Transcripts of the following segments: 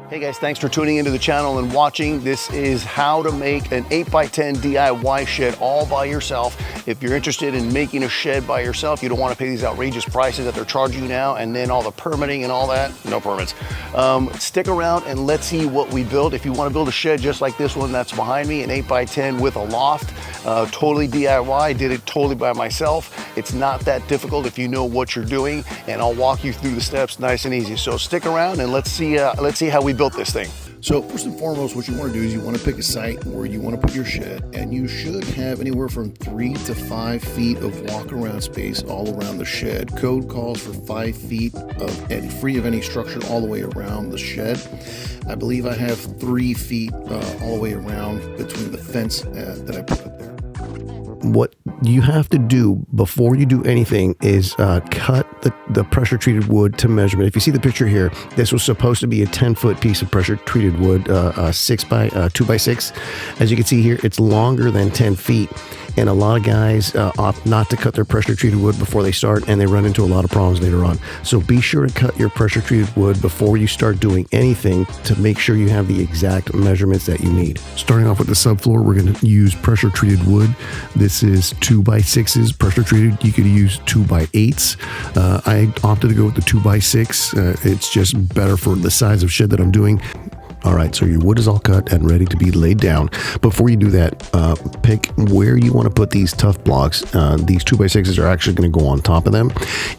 Hey guys, thanks for tuning into the channel and watching. This is how to make an 8x10 DIY shed all by yourself. If you're interested in making a shed by yourself, you don't want to pay these outrageous prices that they're charging you now, and then all the permitting and all that, no permits. Stick around and let's see what we built. If you want to build a shed just like this one that's behind me, an 8x10 with a loft, totally DIY, did it totally by myself. It's not that difficult if you know what you're doing, and I'll walk you through the steps nice and easy. So stick around and let's see how we built this thing. So first and foremost, what you want to do is you want to pick a site where you want to put your shed, and you should have anywhere from 3 to 5 feet of walk around space all around the shed. Code calls for 5 feet free of any structure all the way around the shed. I believe I have 3 feet all the way around between the fence that I put up there. What you have to do before you do anything is cut the pressure treated wood to measurement. If you see the picture here, this was supposed to be a 10-foot piece of pressure treated wood, 2x6. As you can see here, it's longer than 10 feet. And a lot of guys opt not to cut their pressure treated wood before they start, and they run into a lot of problems later on. So be sure to cut your pressure treated wood before you start doing anything to make sure you have the exact measurements that you need. Starting off with the subfloor, we're going to use pressure treated wood. This is 2x6s pressure treated. You could use 2x8s. I opted to go with the 2x6. It's just better for the size of shed that I'm doing. All right, so your wood is all cut and ready to be laid down. Before you do that, pick where you want to put these tough blocks. These 2x6s are actually going to go on top of them,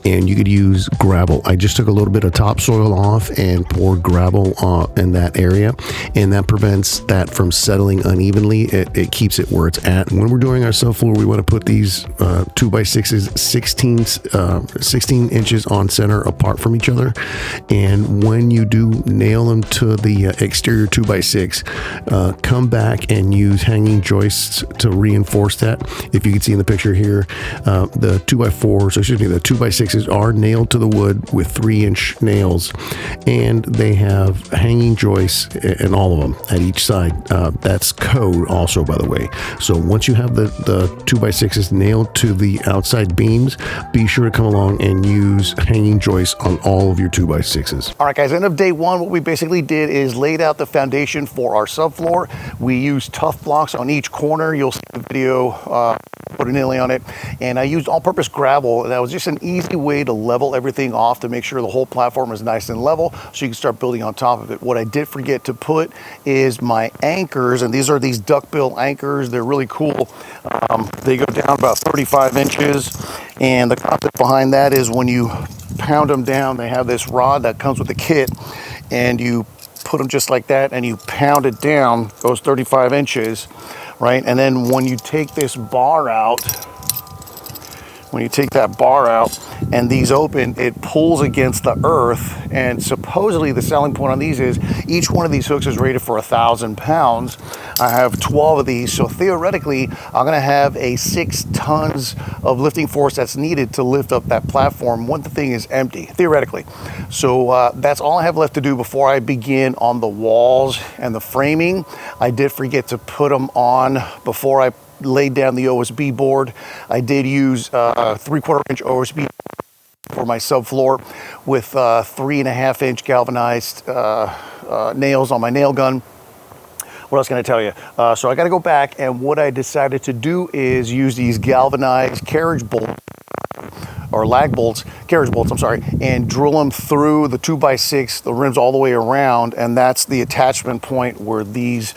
and you could use gravel. I just took a little bit of topsoil off and poured gravel in that area, and that prevents that from settling unevenly. It keeps it where it's at. When we're doing our subfloor, we want to put these 2x6s 16 inches on center apart from each other, and when you do nail them to the exterior 2x6, come back and use hanging joists to reinforce that. If you can see in the picture here, the 2x6s are nailed to the wood with 3-inch nails, and they have hanging joists in all of them at each side. That's code also, by the way. So once you have the 2x6s nailed to the outside beams, be sure to come along and use hanging joists on all of your 2x6s. All right guys, end of day one, what we basically did is laid out the foundation for our subfloor. We used tough blocks on each corner. You'll see the video, put a nilly on it. And I used all-purpose gravel. That was just an easy way to level everything off to make sure the whole platform is nice and level so you can start building on top of it. What I did forget to put is my anchors, and these are these duckbill anchors. They're really cool. They go down about 35 inches, and the concept behind that is when you pound them down, they have this rod that comes with the kit, and you put them just like that and you pound it down, goes 35 inches, right? And then when you take this bar out, when you take that bar out and these open, it pulls against the earth. And supposedly the selling point on these is each one of these hooks is rated for 1,000 pounds. I have 12 of these, so theoretically I'm gonna have a 6 tons of lifting force that's needed to lift up that platform when the thing is empty, theoretically. So that's all I have left to do before I begin on the walls and the framing. I did forget to put them on before I laid down the OSB board. I did use 3/4 inch OSB for my subfloor with 3.5-inch galvanized nails on my nail gun. What else can I tell you? So I got to go back, and what I decided to do is use these galvanized carriage bolts, or lag bolts, carriage bolts, I'm sorry, and drill them through the 2x6, the rims all the way around, and that's the attachment point where these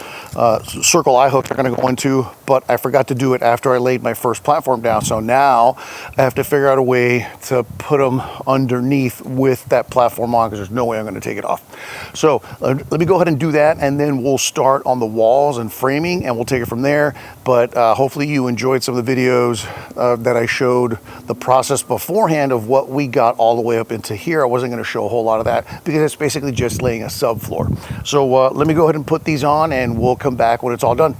circle eye hooks are going to go into, but I forgot to do it after I laid my first platform down. So now I have to figure out a way to put them underneath with that platform on, because there's no way I'm going to take it off. So let me go ahead and do that, and then we'll start on the walls and framing, and we'll take it from there. But hopefully you enjoyed some of the videos that I showed the process beforehand of what we got all the way up into here. I wasn't going to show a whole lot of that because it's basically just laying a subfloor. So let me go ahead and put these on, and we'll come back when it's all done.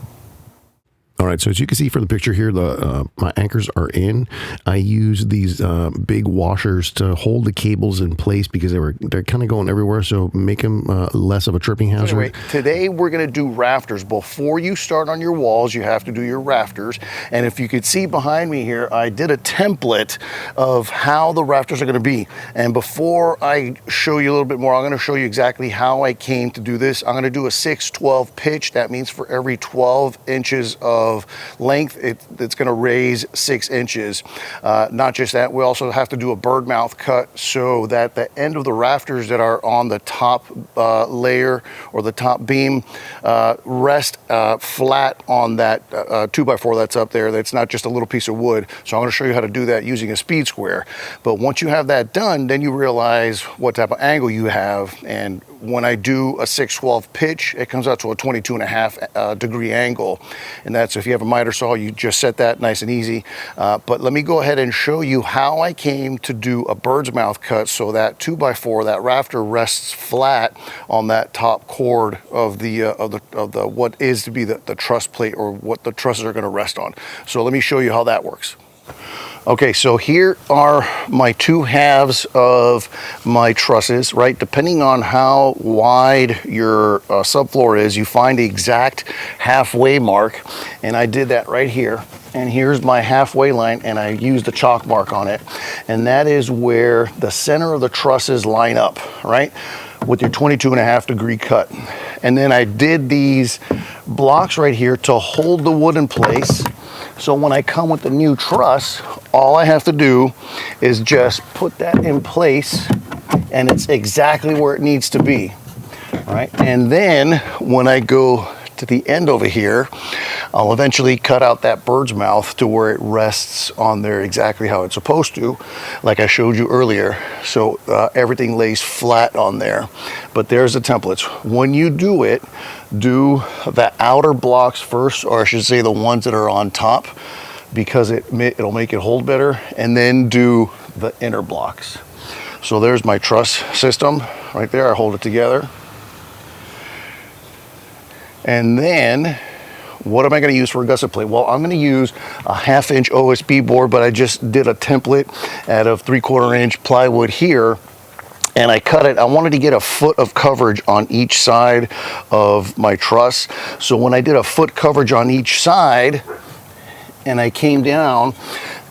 All right, so as you can see from the picture here, my anchors are in. I use these big washers to hold the cables in place because they're kind of going everywhere, so make them less of a tripping hazard. Anyway, today we're going to do rafters. Before you start on your walls, you have to do your rafters. And if you could see behind me here, I did a template of how the rafters are going to be. And before I show you a little bit more, I'm going to show you exactly how I came to do this. I'm going to do a 6/12 pitch. That means for every 12 inches of length, it's going to raise 6 inches. Not just that, we also have to do a bird mouth cut so that the end of the rafters that are on the top layer or the top beam rest flat on that 2x4 that's up there. That's not just a little piece of wood. So I'm going to show you how to do that using a speed square. But once you have that done, then you realize what type of angle you have. And when I do a 6/12 pitch, it comes out to a 22.5 degree angle. And that's, if you have a miter saw, you just set that nice and easy. But let me go ahead and show you how I came to do a bird's mouth cut so that 2x4, that rafter rests flat on that top cord of the what is to be the truss plate, or what the trusses are going to rest on. So let me show you how that works. Okay, so here are my two halves of my trusses, right? Depending on how wide your subfloor is, you find the exact halfway mark. And I did that right here. And here's my halfway line, and I used the chalk mark on it. And that is where the center of the trusses line up, right? With your 22.5 degree cut. And then I did these blocks right here to hold the wood in place. So when I come with the new truss, all I have to do is just put that in place, and it's exactly where it needs to be, right? And then when I go to the end over here, I'll eventually cut out that bird's mouth to where it rests on there exactly how it's supposed to, like I showed you earlier. So everything lays flat on there. But there's the templates. When you do it, do the outer blocks first, or I should say the ones that are on top, because it'll make it hold better, and then do the inner blocks. So there's my truss system right there. I hold it together. And then what am I going to use for a gusset plate? Well, I'm going to use a 1/2 inch OSB board, but I just did a template out of 3/4 inch plywood here. And I cut it. I wanted to get a foot of coverage on each side of my truss. So when I did a foot coverage on each side and I came down,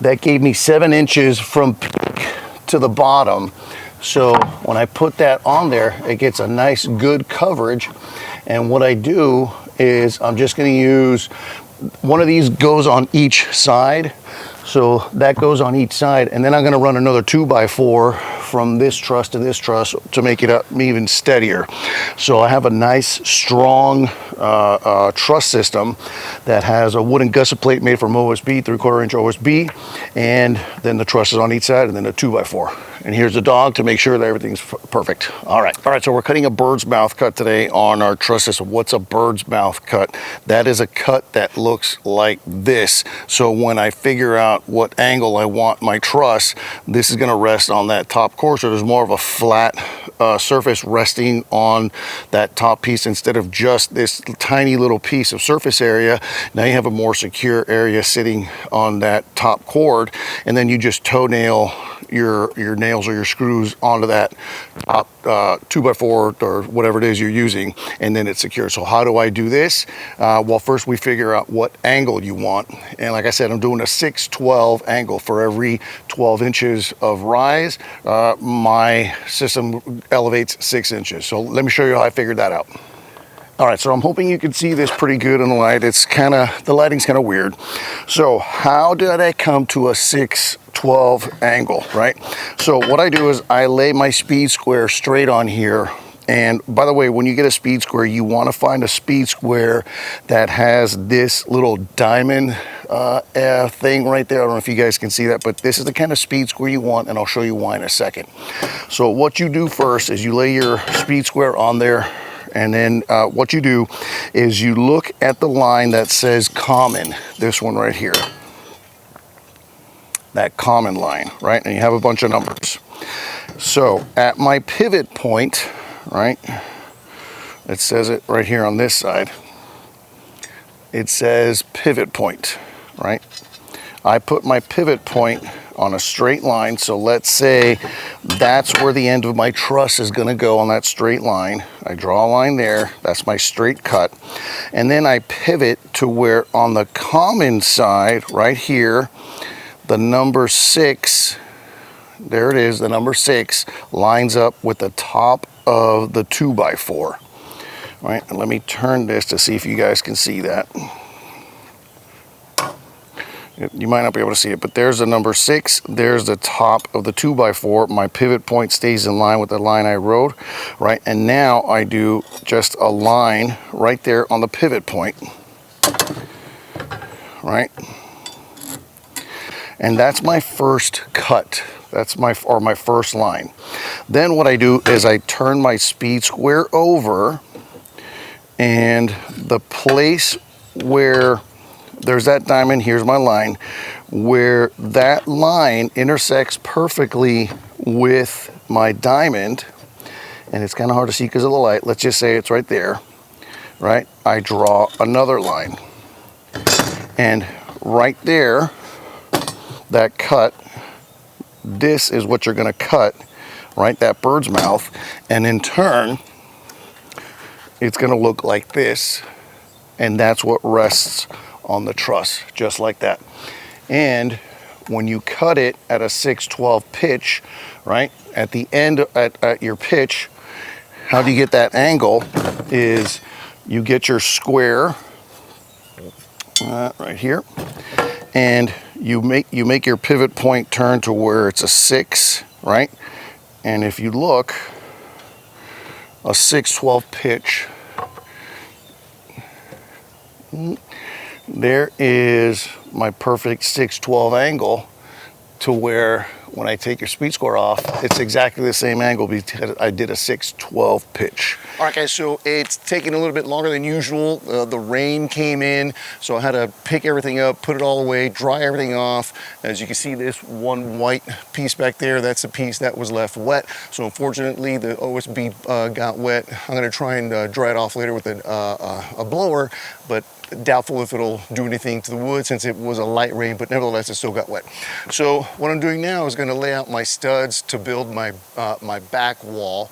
that gave me 7 inches from peak to the bottom. So when I put that on there, it gets a nice good coverage. And what I do is I'm just going to use one of these, goes on each side. So that goes on each side, and then I'm going to run another 2x4 from this truss to this truss to make it even steadier. So I have a nice strong truss system that has a wooden gusset plate made from OSB, 3/4 inch OSB, and then the trusses on each side, and then a 2x4. And here's the dog to make sure that everything's perfect. All right, so we're cutting a bird's mouth cut today on our truss system. What's a bird's mouth cut? That is a cut that looks like this. So when I figure out what angle I want my truss, this is going to rest on that top core, so there's more of a flat surface resting on that top piece instead of just this tiny little piece of surface area. Now you have a more secure area sitting on that top cord, and then you just toenail your nails or your screws onto that top 2x4 or whatever it is you're using, and then it's secure. So how do I do this? Well, first we figure out what angle you want, and like I said, I'm doing a 6/12 angle. For every 12 inches of rise, my system elevates 6 inches. So let me show you how I figured that out. All right, so I'm hoping you can see this pretty good in the light. The lighting's kind of weird. So how did I come to a 6/12 angle, right? So what I do is I lay my speed square straight on here. And by the way, when you get a speed square, you want to find a speed square that has this little diamond thing right there. I don't know if you guys can see that, but this is the kind of speed square you want, and I'll show you why in a second. So what you do first is you lay your speed square on there. And then what you do is you look at the line that says common, this one right here, that common line, right? And you have a bunch of numbers. So at my pivot point, right, it says it right here on this side, it says pivot point, right? I put my pivot point on a straight line. So let's say that's where the end of my truss is going to go, on that straight line. I draw a line there. That's my straight cut. And then I pivot to where on the common side right here, the number 6, there it is, the number 6 lines up with the top of the 2x4. All right, and let me turn this to see if you guys can see that. You might not be able to see it, but there's the number 6. There's the top of the 2x4. My pivot point stays in line with the line I wrote, right? And now I do just a line right there on the pivot point, right? And that's my first cut. That's my first line. Then what I do is I turn my speed square over, and the place where there's that diamond, here's my line, where that line intersects perfectly with my diamond, and it's kind of hard to see because of the light. Let's just say it's right there, right? I draw another line, and right there, that cut, this is what you're going to cut, right? That bird's mouth, and in turn, it's going to look like this, and that's what rests on the truss, just like that. And when you cut it at a 6/12 pitch, right, at the end, at your pitch, how do you get that angle is you get your square right here, and you make your pivot point turn to where it's a 6, right? And if you look, a 6/12 pitch, there is my perfect 6/12 angle, to where when I take your speed score off, it's exactly the same angle because I did a 6/12 pitch. All right, guys, so it's taking a little bit longer than usual. The rain came in, so I had to pick everything up, put it all away, dry everything off. As you can see, this one white piece back there, that's the piece that was left wet. So unfortunately, the OSB got wet. I'm gonna try and dry it off later with a blower, but doubtful if it'll do anything to the wood since it was a light rain, but nevertheless it still got wet. So what I'm doing now is going to lay out my studs to build my my back wall.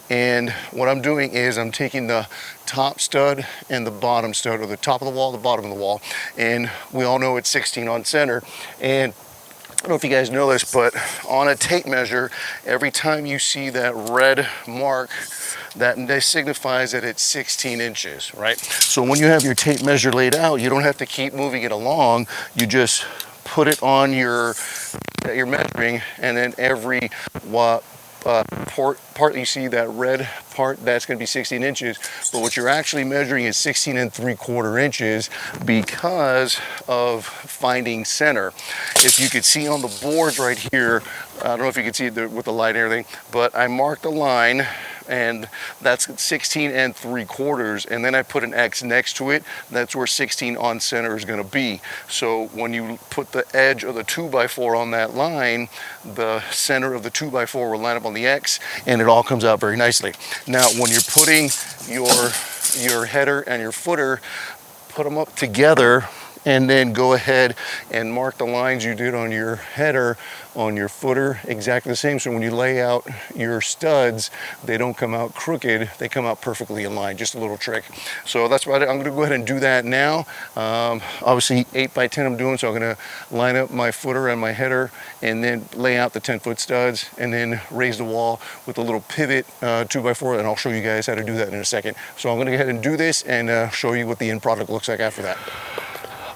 And what I'm doing is I'm taking the top stud and the bottom stud, or the top of the wall, the bottom of the wall, and we all know it's 16 on center. And I don't know if you guys know this, but on a tape measure, every time you see that red mark, that signifies that it's 16 inches, right? So when you have your tape measure laid out, you don't have to keep moving it along. You just put it on your that you're measuring, and then every part you see, that red part, that's going to be 16 inches. But what you're actually measuring is 16 3/4 inches because of finding center. If you could see on the boards right here, I don't know if you can see it with the light and everything, but I marked a line, and that's 16 3/4, and then I put an X next to it. That's where 16 on center is going to be. So when you put the edge of the 2x4 on that line, the center of the 2x4 will line up on the X, and it all comes out very nicely. Now when you're putting your header and your footer, put them up together, and then go ahead and mark the lines you did on your header, on your footer, exactly the same. So when you lay out your studs, they don't come out crooked, they come out perfectly in line. Just a little trick. So that's what I'm gonna go ahead and do that now. Obviously 8x10 I'm doing, so I'm gonna line up my footer and my header, and then lay out the 10-foot studs, and then raise the wall with a little pivot 2x4, and I'll show you guys how to do that in a second. So I'm gonna go ahead and do this and show you what the end product looks like after that.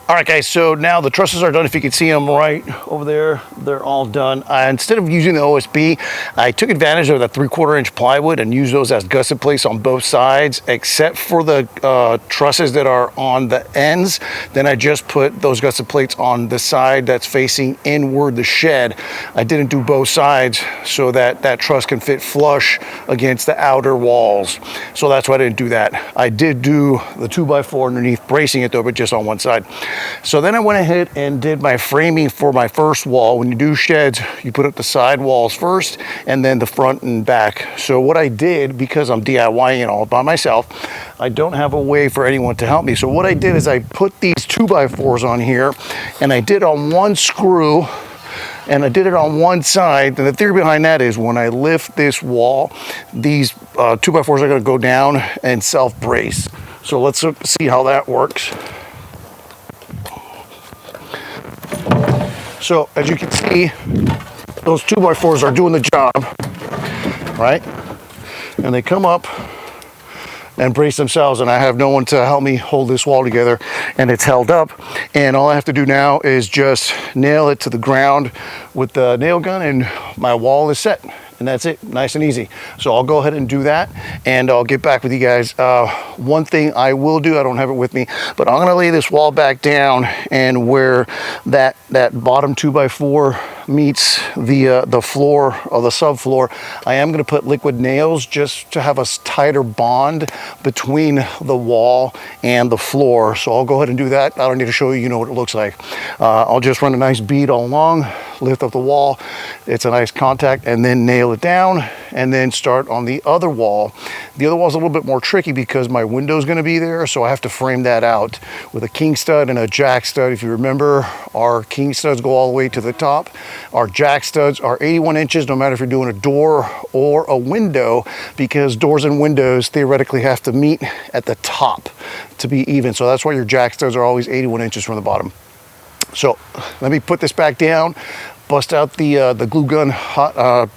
All right, guys, so now the trusses are done. If you can see them right over there, they're all done. Instead of using the OSB, I took advantage of the 3/4 inch plywood and used those as gusset plates on both sides, except for the trusses that are on the ends. Then I just put those gusset plates on the side that's facing inward the shed. I didn't do both sides so that that truss can fit flush against the outer walls. So that's why I didn't do that. I did do the 2x4 underneath, bracing it though, but just on one side. So then I went ahead and did my framing for my first wall. When you do sheds, you put up the side walls first and then the front and back. So what I did, because I'm DIYing it all by myself, I don't have a way for anyone to help me. So what I did is I put these 2x4s on here, and I did on one screw, and I did it on one side. And the theory behind that is when I lift this wall, these 2x4s are going to go down and self-brace. So let's see how that works. So as you can see, those 2x4s are doing the job, right? And they come up and brace themselves, and I have no one to help me hold this wall together, and it's held up. And all I have to do now is just nail it to the ground with the nail gun, and my wall is set. And that's it, nice and easy. So I'll go ahead and do that, and I'll get back with you guys. One thing I will do, I don't have it with me, but I'm gonna lay this wall back down, and where that bottom 2x4 meets the floor or the subfloor, I am gonna put liquid nails just to have a tighter bond between the wall and the floor. So I'll go ahead and do that. I don't need to show you, you know what it looks like. I'll just run a nice bead all along, lift up the wall, it's a nice contact, and then nail it down, and then start on the other wall. The other wall is a little bit more tricky because my window is going to be there, so I have to frame that out with a king stud and a jack stud. If you remember, our king studs go all the way to the top. Our jack studs are 81 inches, no matter if you're doing a door or a window, because doors and windows theoretically have to meet at the top to be even. So that's why your jack studs are always 81 inches from the bottom. So let me put this back down, bust out the glue gun,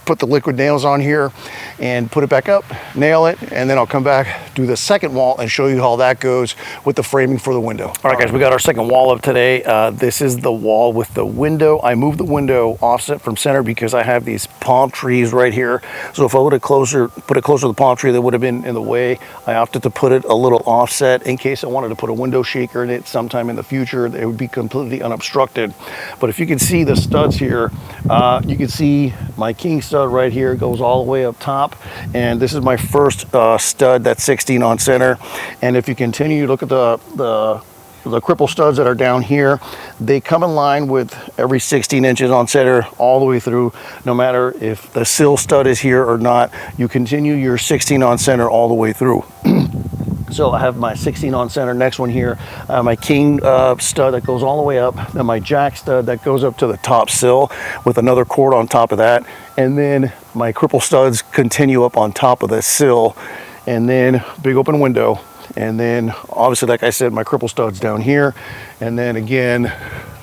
put the liquid nails on here, and put it back up, nail it, and then I'll come back, do the second wall, and show you how that goes with the framing for the window. All right, guys, we got our second wall up today. This is the wall with the window. I moved the window offset from center because I have these palm trees right here. So if I would have put it closer to the palm tree, that would have been in the way. I opted to put it a little offset in case I wanted to put a window shaker in it sometime in the future. It would be completely unobstructed. But if you can see the studs here, you can see my king stud right here goes all the way up top, and this is my first stud that's 16 on center. And if you continue, look at the cripple studs that are down here, they come in line with every 16 inches on center all the way through. No matter if the sill stud is here or not, you continue your 16 on center all the way through. So I have my 16 on center, next one here, my king stud that goes all the way up, and my jack stud that goes up to the top sill with another cord on top of that. And then my cripple studs continue up on top of the sill, and then big open window. And then obviously, like I said, my cripple studs down here. And then again,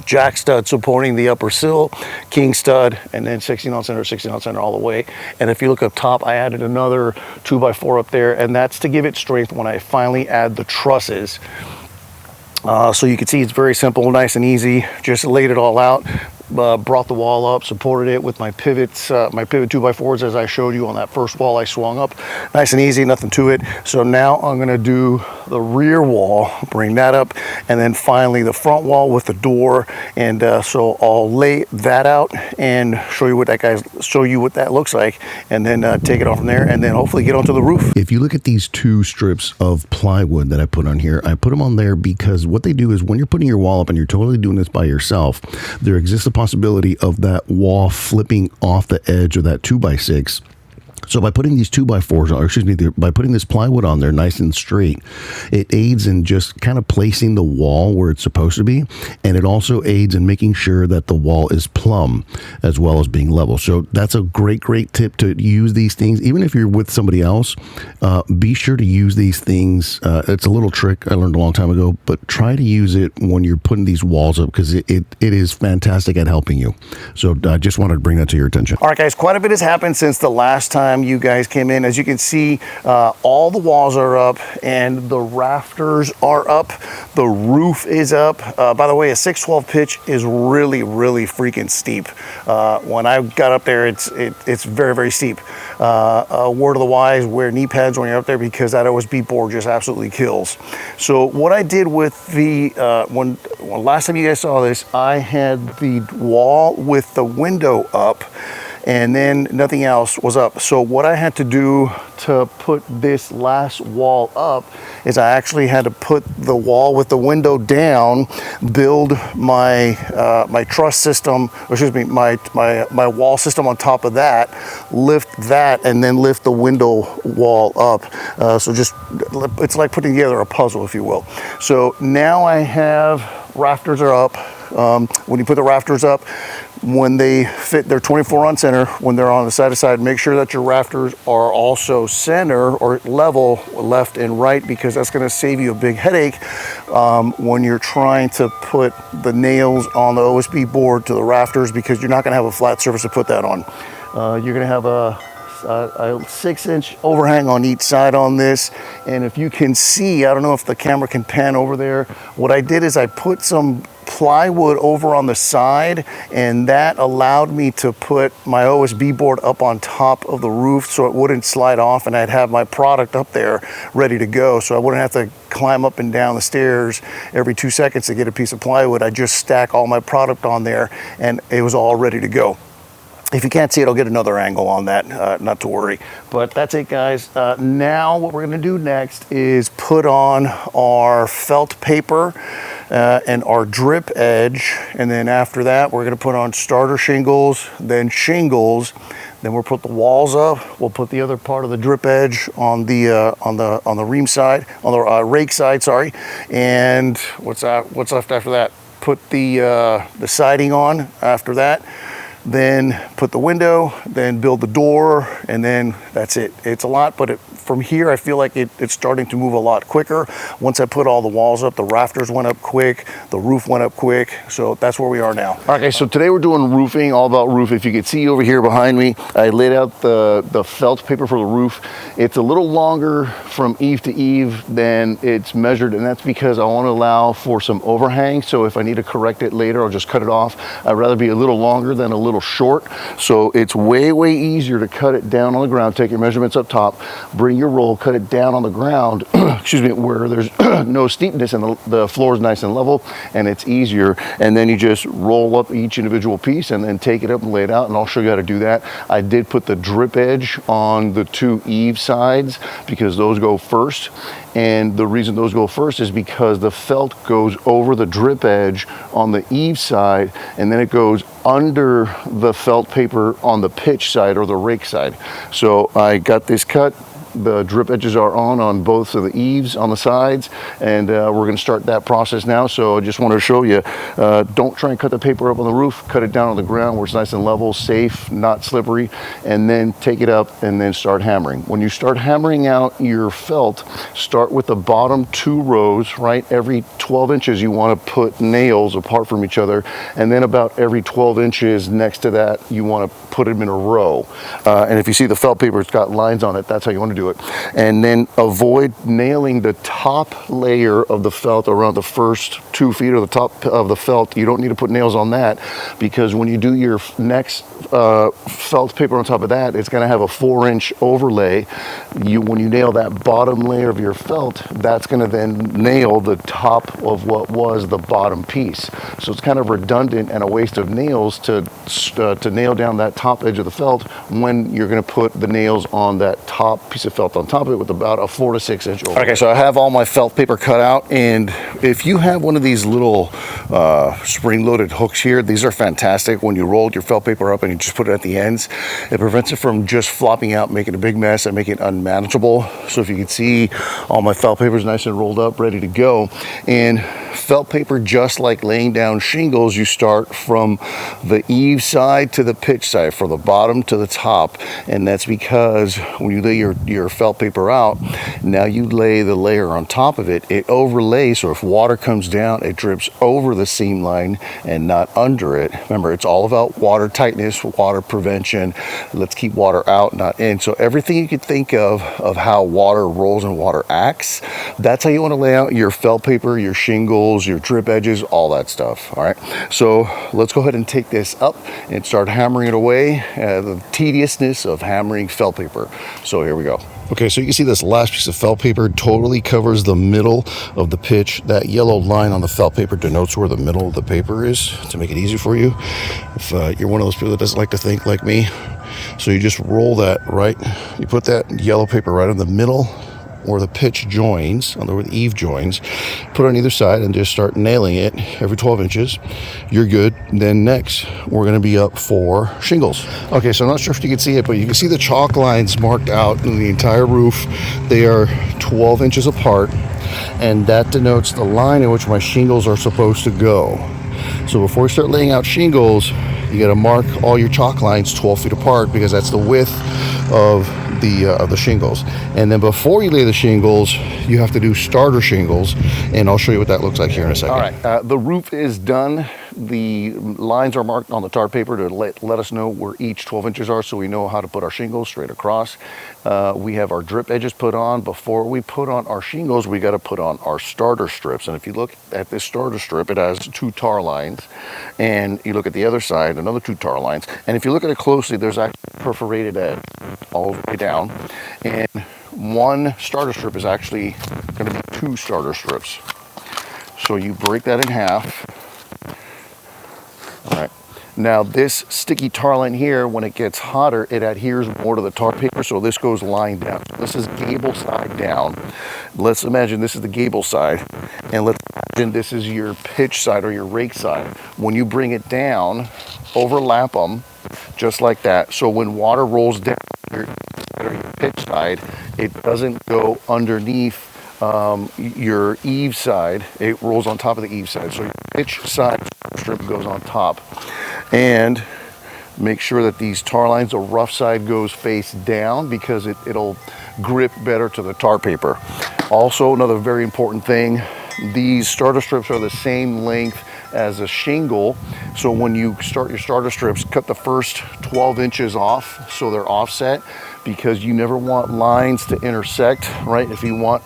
jack stud supporting the upper sill, king stud, and then 16 on center all the way. And if you look up top, I added another 2x4 up there, and that's to give it strength when I finally add the trusses. So you can see it's very simple, nice and easy. Just laid it all out, brought the wall up, supported it with my pivots, my pivot 2x4s as I showed you on that first wall I swung up. Nice and easy, nothing to it. So now I'm gonna do the rear wall, bring that up, and then finally the front wall with the door. And so I'll lay that out and show you what that looks like, and then take it off from there, and then hopefully get onto the roof. If you look at these two strips of plywood that I put on here, I put them on there because what they do is when you're putting your wall up and you're totally doing this by yourself, there exists a possibility of that wall flipping off the edge of that 2x6. So by putting these 2x4s, or excuse me, by putting this plywood on there nice and straight, it aids in just kind of placing the wall where it's supposed to be. And it also aids in making sure that the wall is plumb as well as being level. So that's a great tip to use these things. Even if you're with somebody else, be sure to use these things. It's a little trick I learned a long time ago, but try to use it when you're putting these walls up because it is fantastic at helping you. So I just wanted to bring that to your attention. All right, guys, quite a bit has happened since the last time you guys came in. As you can see, all the walls are up and the rafters are up. The roof is up. By the way, a 612 pitch is really freaking steep. When I got up there, it's very steep. A word of the wise, wear knee pads when you're up there because that OSB board just absolutely kills. So what I did with the when last time you guys saw this, I had the wall with the window up, and then nothing else was up. So what I had to do to put this last wall up is I actually had to put the wall with the window down, build my my truss system, or excuse me, my wall system on top of that, lift that, and then lift the window wall up. So just, it's like putting together a puzzle, if you will. So now I have, rafters are up. When you put the rafters up, when they fit, they're 24 on center. When they're on the side to side, make sure that your rafters are also center or level, left and right, because that's going to save you a big headache when you're trying to put the nails on the OSB board to the rafters, because you're not going to have a flat surface to put that on. You're going to have a 6-inch overhang on each side on this. And if you can see, I don't know if the camera can pan over there, what I did is I put some plywood over on the side, and that allowed me to put my OSB board up on top of the roof so it wouldn't slide off, and I'd have my product up there ready to go, so I wouldn't have to climb up and down the stairs every 2 seconds to get a piece of plywood. I just stack all my product on there and it was all ready to go. If you can't see it, I'll get another angle on that, not to worry. But that's it, guys. Now what we're gonna do next is put on our felt paper and our drip edge. And then after that, we're gonna put on starter shingles, then shingles. Then we'll put the walls up. We'll put the other part of the drip edge on the ream side, on the rake side, sorry. And what's left after that? Put the siding on after that. Then put the window, then build the door, and then that's it. It's a lot, but from here, I feel like it's starting to move a lot quicker. Once I put all the walls up, the rafters went up quick, the roof went up quick, so that's where we are now. Okay, so today we're doing roofing, all about roof. If you can see over here behind me, I laid out the felt paper for the roof. It's a little longer from eave to eave than it's measured, and that's because I want to allow for some overhang, so if I need to correct it later, I'll just cut it off. I'd rather be a little longer than a little short, so it's way easier to cut it down on the ground. Take your measurements up top, bring your roll, cut it down on the ground excuse me, where there's no steepness and the floor is nice and level, and it's easier. And then you just roll up each individual piece and then take it up and lay it out, and I'll show you how to do that. I did put the drip edge on the two eave sides because those go first, and the reason those go first is because the felt goes over the drip edge on the eave side, and then it goes under the felt paper on the pitch side or the rake side. So I got this cut. The drip edges are on both of the eaves on the sides, and we're going to start that process now. So I just wanted to show you, don't try and cut the paper up on the roof, cut it down on the ground where it's nice and level, safe, not slippery, and then take it up and then start hammering. When you start hammering out your felt, start with the bottom 2 rows, right? Every 12 inches you want to put nails apart from each other, and then about every 12 inches next to that you want to put them in a row. And if you see the felt paper, it's got lines on it. That's how you want to do it. And then avoid nailing the top layer of the felt around the first 2 feet or the top of the felt. You don't need to put nails on that, because when you do your next felt paper on top of that, it's going to have a 4-inch overlay. When you nail that bottom layer of your felt, that's going to then nail the top of what was the bottom piece. So it's kind of redundant and a waste of nails to nail down that top edge of the felt when you're going to put the nails on that top piece of felt on top of it with about a 4 to 6 inch overlay. Okay, so I have all my felt paper cut out, and if you have one of these little spring-loaded hooks here, these are fantastic. When you roll your felt paper up and you just put it at the ends, it prevents it from just flopping out, making a big mess and making it unmanageable. So if you can see, all my felt paper is nice and rolled up, ready to go. And felt paper, just like laying down shingles, you start from the eave side to the pitch side, from the bottom to the top, and that's because when you lay your felt paper out, now you lay the layer on top of it, it overlays, so if water comes down, it drips over the seam line and not under it. Remember, it's all about water tightness, water prevention. Let's keep water out, not in. So everything you could think of how water rolls and water acts, that's how you want to lay out your felt paper, your shingles, your drip edges, all that stuff. All right, so let's go ahead and take this up and start hammering it away. The tediousness of hammering felt paper. So here we go. Okay, so you can see this last piece of felt paper totally covers the middle of the pitch. That yellow line on the felt paper denotes where the middle of the paper is, to make it easy for you. If you're one of those people that doesn't like to think like me, So you just roll that right, you put that yellow paper right in the middle where the pitch joins, where the eave joins, put it on either side and just start nailing it every 12 inches. You're good. Then next, we're gonna be up for shingles. Okay, so I'm not sure if you can see it, but you can see the chalk lines marked out in the entire roof. They are 12 inches apart, and that denotes the line in which my shingles are supposed to go. So before we start laying out shingles, you got to mark all your chalk lines 12 feet apart, because that's the width of the shingles. And then before you lay the shingles, you have to do starter shingles, and I'll show you what that looks like here in a second. All right, the roof is done. The lines are marked on the tar paper to let us know where each 12 inches are, so we know how to put our shingles straight across. We have our drip edges put on. Before we put on our shingles, we got to put on our starter strips. And if you look at this starter strip, it has 2 tar lines, and you look at the other side, another 2 tar lines. And if you look at it closely, there's actually perforated edge all the way down, and one starter strip is actually going to be 2 starter strips. So you break that in half. All right. Now this sticky tar line here, when it gets hotter, it adheres more to the tar paper, so this goes lying down. So this is gable side down. Let's imagine this is the gable side, and let's imagine this is your pitch side or your rake side. When you bring it down, overlap them just like that. So when water rolls down your pitch side, it doesn't go underneath your eave side. It rolls on top of the eave side. So your pitch side strip goes on top. And make sure that these tar lines, the rough side goes face down, because it'll grip better to the tar paper. Also, another very important thing, these starter strips are the same length as a shingle. So when you start your starter strips, cut the first 12 inches off so they're offset, because you never want lines to intersect, right? If you want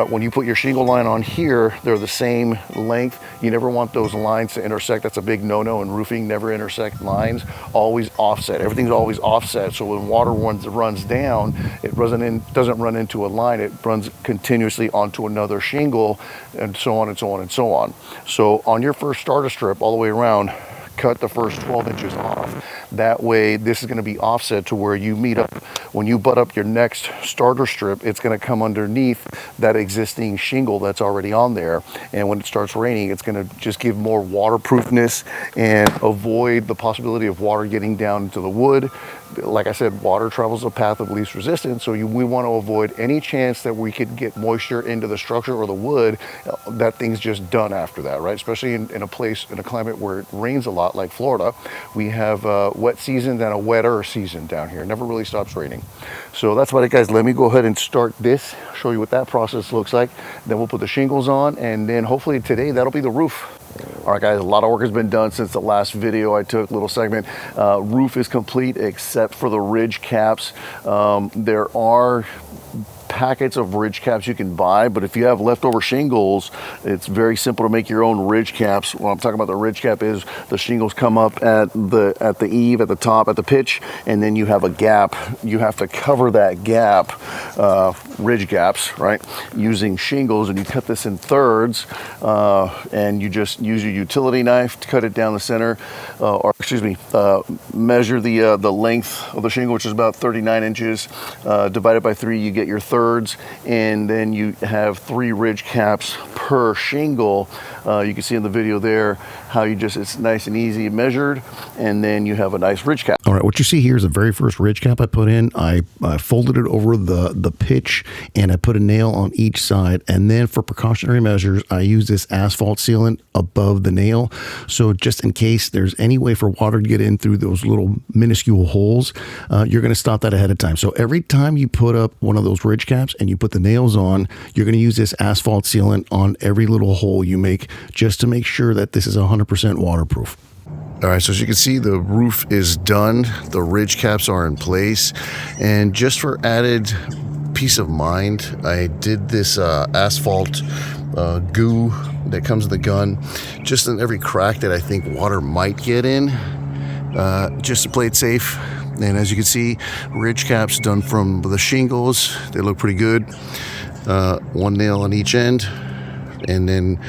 when you put your shingle line on here, they're the same length. You never want those lines to intersect. That's a big no-no in roofing. Never intersect lines. Always offset. Everything's always offset. So when water runs down, it doesn't run into a line. It runs continuously onto another shingle, and so on and so on and so on. So on your first starter strip, all the way around, cut the first 12 inches off. That way, this is going to be offset to where you meet up. When you butt up your next starter strip, it's going to come underneath that existing shingle that's already on there. And when it starts raining, it's going to just give more waterproofness and avoid the possibility of water getting down into the wood. Like I said, water travels the path of least resistance, so we want to avoid any chance that we could get moisture into the structure or the wood. That thing's just done after that, right? Especially in a climate where it rains a lot, like Florida. We have wet seasons and a wetter season down here. It never really stops raining. So that's about it, guys. Let me go ahead and start this, show you what that process looks like. Then we'll put the shingles on, and then hopefully today that'll be the roof. All right, guys, a lot of work has been done since the last video I took, little segment. Roof is complete except for the ridge caps. There are packets of ridge caps you can buy, but if you have leftover shingles, it's very simple to make your own ridge caps. What I'm talking about the ridge cap is the shingles come up at the eave, at the top, at the pitch, and then you have a gap. You have to cover that gap, ridge gaps, right, using shingles, and you cut this in thirds, and you just use your utility knife to cut it down the center, measure the length of the shingle, which is about 39 inches, divided by 3, you get your thirds, and then you have 3 ridge caps per shingle. You can see in the video there how it's nice and easy measured, and then you have a nice ridge cap. All right, what you see here is the very first ridge cap I put in. I folded it over the pitch, and I put a nail on each side. And then for precautionary measures, I use this asphalt sealant above the nail. So just in case there's any way for water to get in through those little minuscule holes, you're going to stop that ahead of time. So every time you put up one of those ridge caps and you put the nails on, you're going to use this asphalt sealant on every little hole you make, just to make sure that this is 100% waterproof. All right, so as you can see, the roof is done. The ridge caps are in place. And just for added peace of mind, I did this asphalt goo that comes in the gun, just in every crack that I think water might get in, just to play it safe. And as you can see, ridge caps done from the shingles. They look pretty good. One nail on each end, and then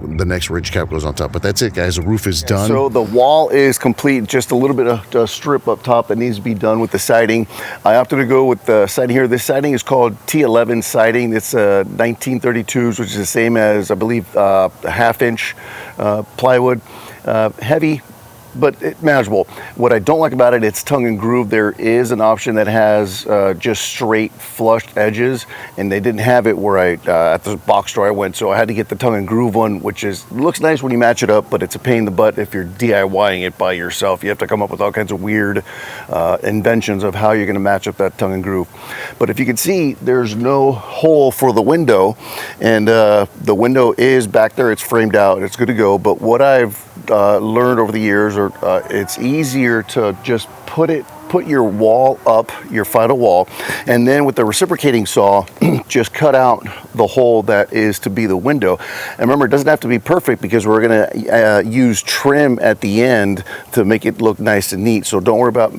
the next ridge cap goes on top. But that's it, guys. The roof is done. So the wall is complete. Just a little bit of strip up top that needs to be done with the siding. I opted to go with the siding here. This siding is called T11 siding. It's 1932s, which is the same as, I believe, a half-inch plywood. Heavy, but manageable. What I don't like about it, it's tongue and groove. There is an option that has just straight flushed edges, and they didn't have it where at the box store I went, so I had to get the tongue and groove one, which looks nice when you match it up, but it's a pain in the butt if you're DIYing it by yourself. You have to come up with all kinds of weird inventions of how you're going to match up that tongue and groove. But if you can see, there's no hole for the window, and the window is back there. It's framed out. It's good to go. But what I've learned over the years, it's easier to just put your wall up, your final wall, and then with the reciprocating saw, just cut out the hole that is to be the window. And remember, it doesn't have to be perfect because we're gonna use trim at the end to make it look nice and neat. So don't worry about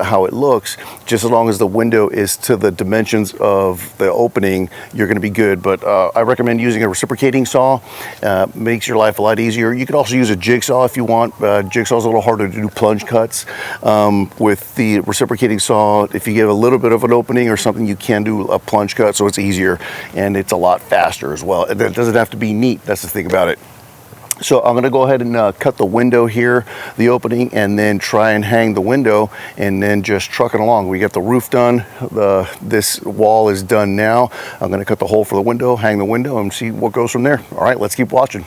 how it looks. Just as long as the window is to the dimensions of the opening, you're gonna be good. But I recommend using a reciprocating saw. Makes your life a lot easier. You can also use a jigsaw if you want. Jigsaw's a little harder to do plunge cuts. With the reciprocating saw, if you give a little bit of an opening or something, you can do a plunge cut, so it's easier and it's a lot faster as well. It doesn't have to be neat. That's the thing about it. So I'm going to go ahead and cut the window here, the opening, and then try and hang the window and then just truck it along. We got the roof done. This wall is done now. I'm going to cut the hole for the window, hang the window, and see what goes from there. All right, let's keep watching.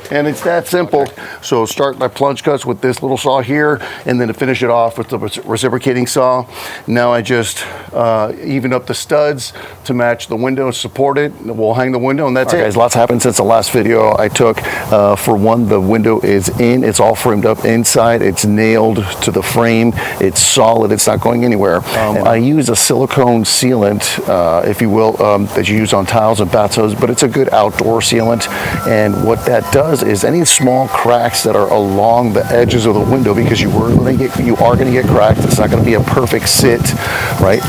And it's that simple. So start my plunge cuts with this little saw here, and then to finish it off with the reciprocating saw. Now I just even up the studs to match the window and support it. We'll hang the window, and that's it. Guys, lots happened since the last video I took. For one, the window is in. It's all framed up inside. It's nailed to the frame. It's solid. It's not going anywhere. I use a silicone sealant, if you will, that you use on tiles and bathtubs, but it's a good outdoor sealant. And what that does is any small cracks that are along the edges of the window, because you are going to get cracked. It's not going to be a perfect sit, right?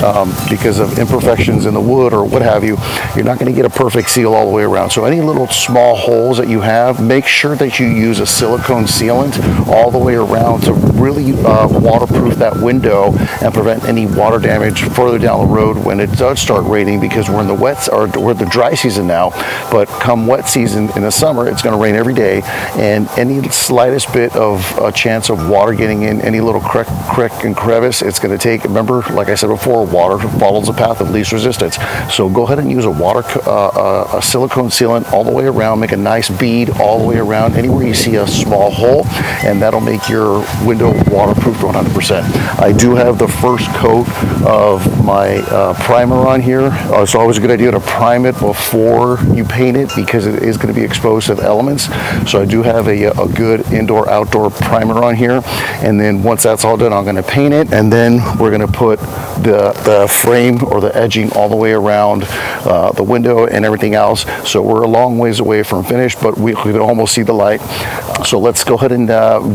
Because of imperfections in the wood or what have you, you're not going to get a perfect seal all the way around. So any little small holes that you have, make sure that you use a silicone sealant all the way around to really waterproof that window and prevent any water damage further down the road when it does start raining, because we're in we're the dry season now, but come wet season in the summer, it's going to rain every day, and any slightest bit of a chance of water getting in any little crick and crevice, it's going to take, remember, like I said before, water follows the path of least resistance. So go ahead and use a silicone sealant all the way around, make a nice bead all the way around anywhere you see a small hole, and that'll make your window waterproof 100%. I do have the first coat of my primer on here. It's always a good idea to prime it before you paint it, because it is going to be exposed to the elements. So I do have a good indoor-outdoor primer on here, and then once that's all done, I'm going to paint it, and then we're going to put the frame or the edging all the way around the window and everything else. So we're a long ways away from finished, but we can almost see the light. So let's go ahead and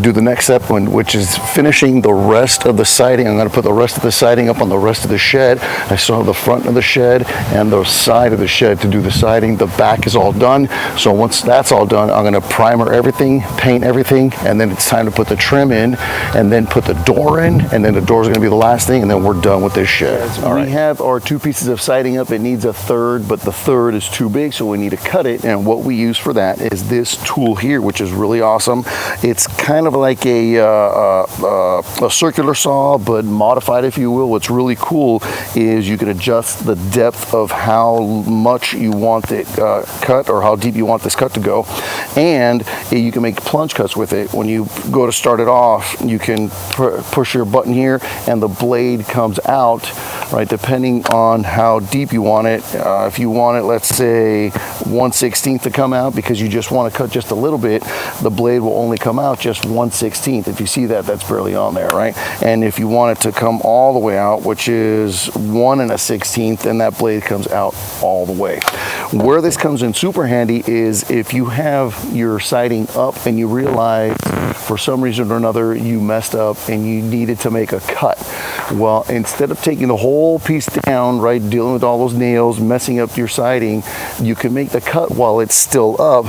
do the next step, which is finishing the rest of the siding. I'm going to put the rest of the siding up on the rest of the shed. I still have the front of the shed and the side of the shed to do the siding. The back is all done. So once that's all done, I'm going to primer everything, paint everything, and then it's time to put the trim in, and then put the door in, and then the door is going to be the last thing, and then we're done with this shed. All right. We have our 2 pieces of siding up. It needs a third, but the third is too big, so we need to cut it. And what we use for that is this tool here, which is really awesome. It's kind of like a circular saw, but modified, if you will. What's really cool is you can adjust the depth of how much you want it cut, or how deep you want this cut to go. And and you can make plunge cuts with it. When you go to start it off, you can push your button here and the blade comes out, right, depending on how deep you want it. If you want it, let's say 1/16 to come out because you just want to cut just a little bit, the blade will only come out just 1/16. If you see that, that's barely on there, right? And if you want it to come all the way out, which is 1 1/16, then that blade comes out all the way. Where this comes in super handy is if you have your siding up and you realize for some reason or another you messed up and you needed to make a cut. Well, instead of taking the whole piece down, right, dealing with all those nails, messing up your siding, you can make the cut while it's still up.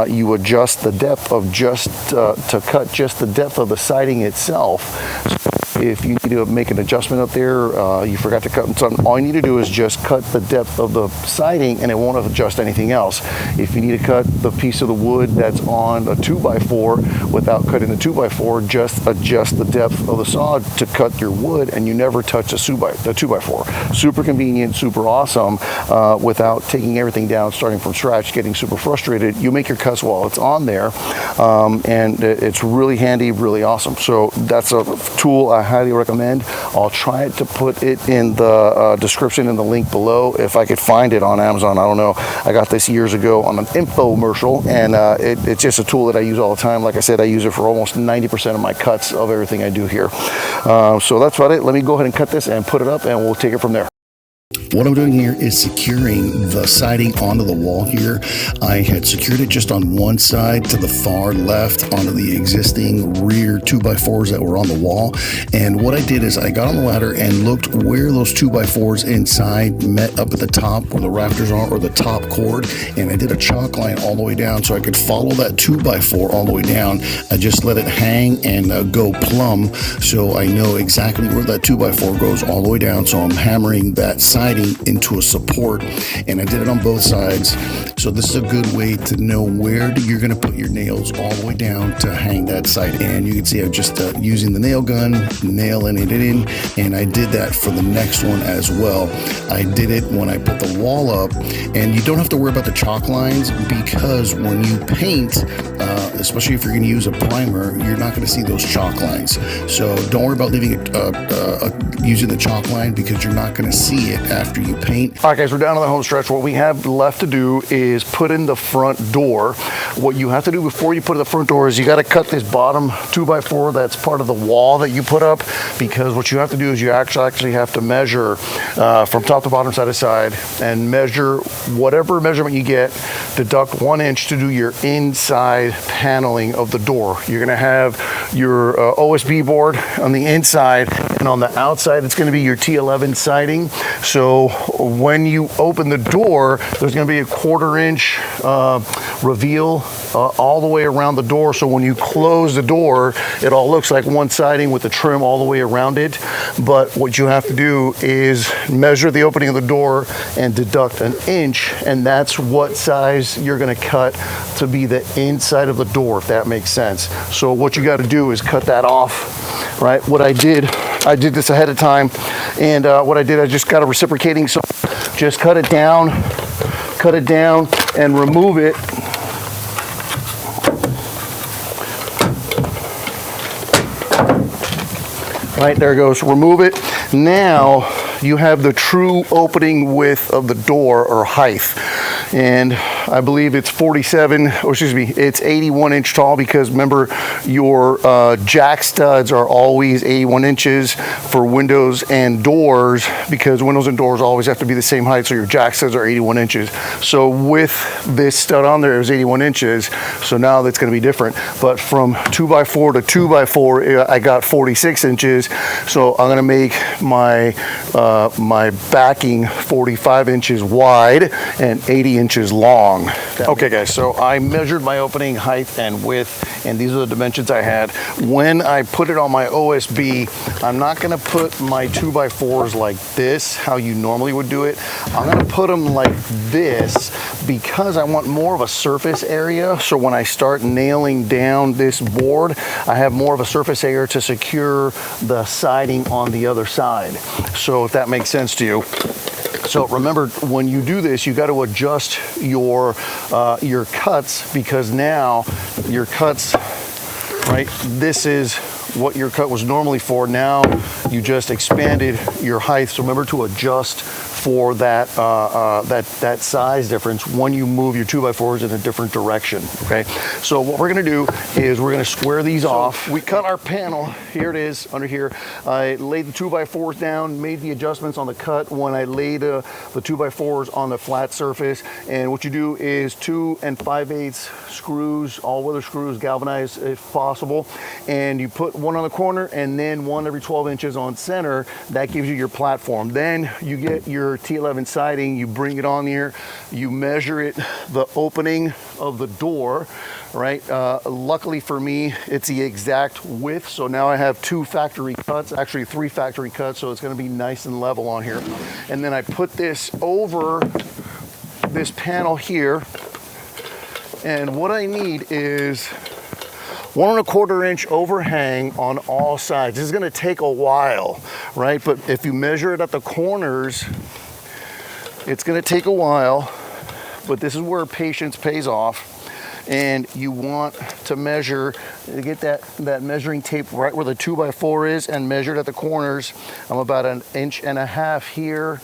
You adjust the depth of to cut just the depth of the siding itself. So if you need to make an adjustment up there, you forgot to cut something, all you need to do is just cut the depth of the siding and it won't adjust anything else. If you need to cut the piece of the wood that's on a 2x4 without cutting the 2x4, just adjust the depth of the saw to cut your wood and you never touch the 2x4. Super convenient, super awesome, without taking everything down, starting from scratch, getting super frustrated. You make your cuts while it's on there, and it's really handy, really awesome. So that's a tool I highly recommend. I'll try to put it in the description in the link below if I could find it on Amazon. I don't know. I got this years ago on an infomercial, and it's just a tool that I use all the time. Like I said, I use it for almost 90% of my cuts of everything I do here. So that's about it. Let me go ahead and cut this and put it up, and we'll take it from there. What I'm doing here is securing the siding onto the wall here. I had secured it just on one side to the far left onto the existing rear 2x4s that were on the wall. And what I did is I got on the ladder and looked where those 2x4s inside met up at the top where the rafters are, or the top cord. And I did a chalk line all the way down so I could follow that 2x4 all the way down. I just let it hang and go plumb so I know exactly where that 2x4 goes all the way down. So I'm hammering that siding into a support, and I did it on both sides. So this is a good way to know where you're going to put your nails all the way down to hang that siding. And you can see I'm just using the nail gun, nailing it in, and I did that for the next one as well. I did it when I put the wall up, and you don't have to worry about the chalk lines because when you paint, especially if you're going to use a primer, you're not going to see those chalk lines. So don't worry about leaving it using the chalk line because you're not going to see it after you paint. All right, guys, we're down to the home stretch. What we have left to do is put in the front door. What you have to do before you put in the front door is you got to cut this bottom 2x4 that's part of the wall that you put up, because what you have to do is you actually have to measure from top to bottom, side to side, and measure whatever measurement you get, deduct 1 inch to do your inside paneling of the door. You're going to have your OSB board on the inside, and on the outside it's going to be your T11 siding. So when you open the door, there's going to be a 1/4 inch reveal all the way around the door. So when you close the door, it all looks like one siding with the trim all the way around it. But what you have to do is measure the opening of the door and deduct 1 inch, and that's what size you're going to cut to be the inside of the door, if that makes sense. So what you got to do is cut that off, right? What I did this ahead of time, and what I just got a reciprocating, so just cut it down and remove it. Right, there it goes, remove it. Now you have the true opening width of the door, or height. And I believe it's 81 inch tall, because remember your jack studs are always 81 inches for windows and doors, because windows and doors always have to be the same height, so your jack studs are 81 inches. So with this stud on there, it was 81 inches, so now that's going to be different. But from 2x4 to 2x4, I got 46 inches, so I'm going to make my my backing 45 inches wide and 80 inches long. Okay guys, so I measured my opening height and width, and these are the dimensions I had. When I put it on my OSB, I'm not going to put my 2x4s like this, how you normally would do it. I'm going to put them like this because I want more of a surface area. So when I start nailing down this board, I have more of a surface area to secure the siding on the other side. So if that makes sense to you. So remember, when you do this, you got to adjust your cuts, because now your cuts, right, this is what your cut was normally for. Now you just expanded your height. So remember to adjust for that that size difference when you move your 2x4s in a different direction. Okay, so what we're gonna do is we're gonna square these off. We cut our panel. Here it is under here. I laid the 2x4s down, made the adjustments on the cut when I laid the 2x4s on the flat surface. And what you do is 2 5/8 screws, all weather screws, galvanized if possible, and you put one on the corner and then one every 12 inches on center. That gives you your platform. Then you get your T11 siding, you bring it on here, you measure it, the opening of the door, right? Luckily for me, it's the exact width. So now I have 2 factory cuts, actually 3 factory cuts. So it's gonna be nice and level on here. And then I put this over this panel here. And what I need is 1 1/4 inch overhang on all sides. This is gonna take a while, right? But if you measure it at the corners, it's gonna take a while, but this is where patience pays off. And you want to measure, get that measuring tape right where the 2x4 is and measure it at the corners. I'm about 1.5 inches here.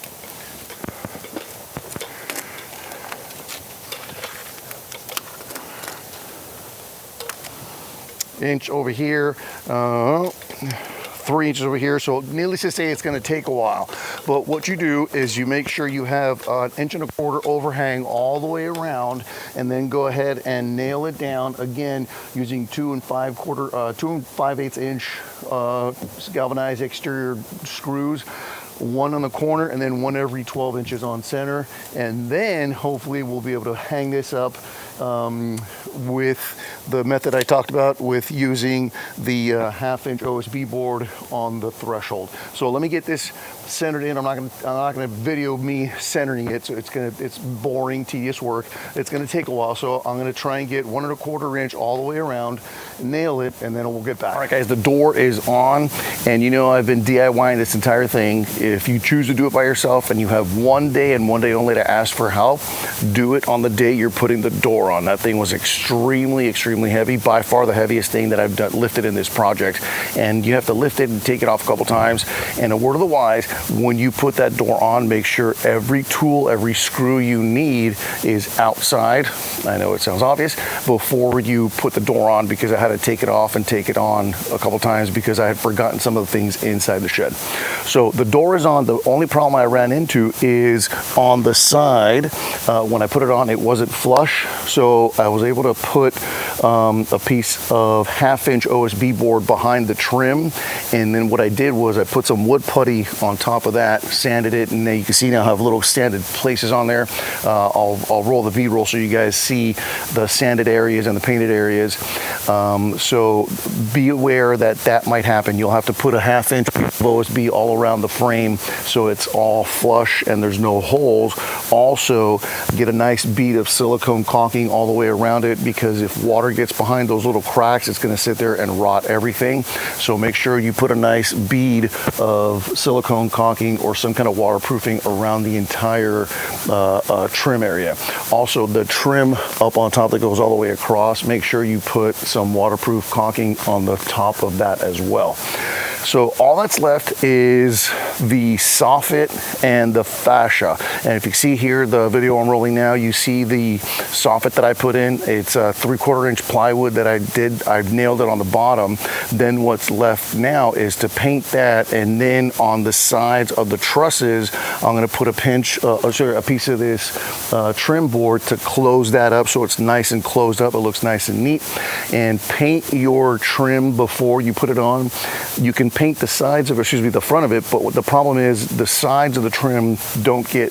Inch over here, 3 inches over here. So needless to say, it's going to take a while. But what you do is you make sure you have 1 1/4 inch overhang all the way around, and then go ahead and nail it down again using 2 5/8 inch galvanized exterior screws. 1 on the corner and then 1 every 12 inches on center. And then hopefully we'll be able to hang this up with the method I talked about, with using the 1/2 inch OSB board on the threshold. So let me get this centered in. I'm not gonna video me centering it, so it's boring, tedious work. It's gonna take a while, so I'm gonna try and get 1 1/4 inch all the way around, nail it, and then we'll get back. All right, guys, the door is on, and you know I've been DIYing this entire thing. If you choose to do it by yourself and you have one day and one day only to ask for help, do it on the day you're putting the door on. That thing was extremely heavy, by far the heaviest thing that I've lifted in this project. And you have to lift it and take it off a couple times. And a word of the wise, when you put that door on, make sure every tool, every screw you need is outside. I know it sounds obvious, before you put the door on, because I had to take it off and take it on a couple times because I had forgotten some of the things inside the shed. So the door is on. The only problem I ran into is on the side. When I put it on, it wasn't flush. So I was able to put a piece of 1/2 inch OSB board behind the trim. And then what I did was I put some wood putty on top of that, sanded it, and then you can see now I have little sanded places on there. I'll roll the V-roll so you guys see the sanded areas and the painted areas. So be aware that that might happen. You'll have to put a 1/2 inch of OSB all around the frame so it's all flush and there's no holes. Also, get a nice bead of silicone caulking all the way around it, because if water gets behind those little cracks, it's going to sit there and rot everything. So make sure you put a nice bead of silicone caulking or some kind of waterproofing around the entire trim area. Also, the trim up on top that goes all the way across, make sure you put some waterproof caulking on the top of that as well. So all that's left is the soffit and the fascia. And if you see here, the video I'm rolling now, you see the soffit that I put in. It's a 3/4 inch plywood that I've nailed it on the bottom. Then what's left now is to paint that, and then on the sides of the trusses, I'm gonna put a piece of this trim board to close that up so it's nice and closed up. It looks nice and neat. And paint your trim before you put it on. You can paint the sides of, the front of it, but what the problem is, the sides of the trim don't get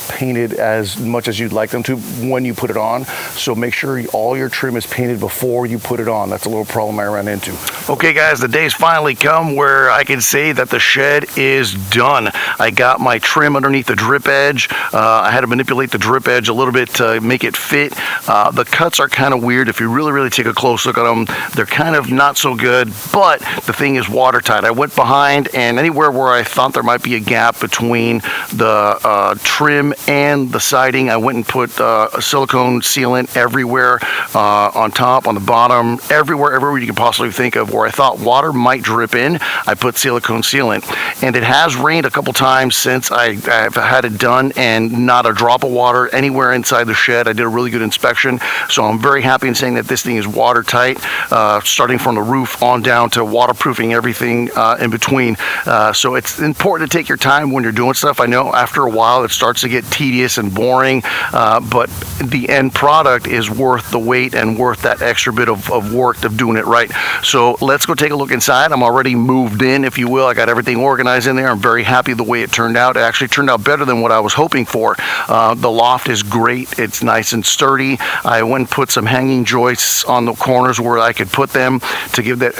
painted as much as you'd like them to when you put it on. So make sure all your trim is painted before you put it on. That's a little problem I ran into. Okay guys, the day's finally come where I can say that the shed is done. I got my trim underneath the drip edge. I had to manipulate the drip edge a little bit to make it fit. The cuts are kind of weird. If you really take a close look at them, they're kind of not so good, but the thing is watertight. I went behind, and anywhere where I thought there might be a gap between the trim and the siding, I went and put a silicone sealant everywhere, on top, on the bottom, everywhere you can possibly think of where I thought water might drip in. I put silicone sealant, and it has rained a couple times since I've had it done, and not a drop of water anywhere inside the shed. I did a really good inspection, so I'm very happy in saying that this thing is watertight, starting from the roof on down to waterproofing everything in between. So it's important to take your time when you're doing stuff. I know after a while it starts to get tedious and boring, but the end product is worth the wait and worth that extra bit of work of doing it right. So let's go take a look inside. I'm already moved in, if you will. I got everything organized in there. I'm very happy the way it turned out. It actually turned out better than what I was hoping for. The loft is great. It's nice and sturdy. I went and put some hanging joists on the corners where I could put them to give that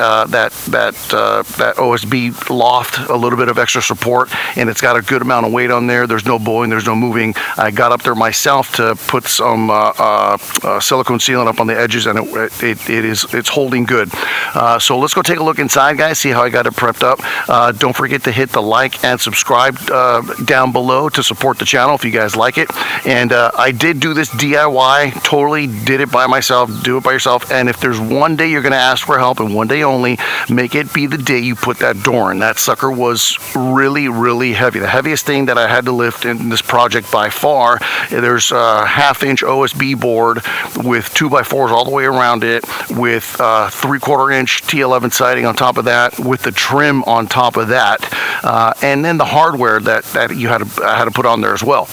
OSB loft a little bit of extra support, and it's got a good amount of weight on there. There's no bowing, there's no moving. I got up there myself to put some silicone sealant up on the edges, and it's holding good. So let's go take a look inside, guys, see how I got it prepped up. Don't forget to hit the like and subscribe down below to support the channel if you guys like it. And I did do this DIY, totally did it by myself. Do it by yourself. And if there's one day you're going to ask for help, and one day only, make it be the day you put that door in. That sucker was really, really heavy. The heaviest thing that I had to lift in this project by far. There's a 1/2-inch OSB board with 2x4s all the way around it, with 3/4-inch T11 siding on top of that, with the trim on top of that, and then the hardware that I had to put on there as well.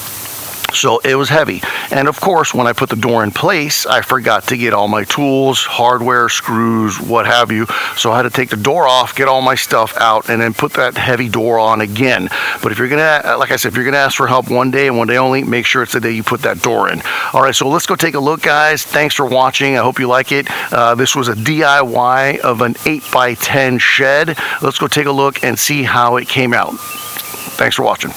So it was heavy. And of course, when I put the door in place, I forgot to get all my tools, hardware, screws, what have you. So I had to take the door off, get all my stuff out, and then put that heavy door on again. But if you're gonna, like I said, if you're gonna ask for help one day and one day only, make sure it's the day you put that door in. All right, so let's go take a look, guys. Thanks for watching. I hope you like it. This was a DIY of an 8x10 shed. Let's go take a look and see how it came out. Thanks for watching.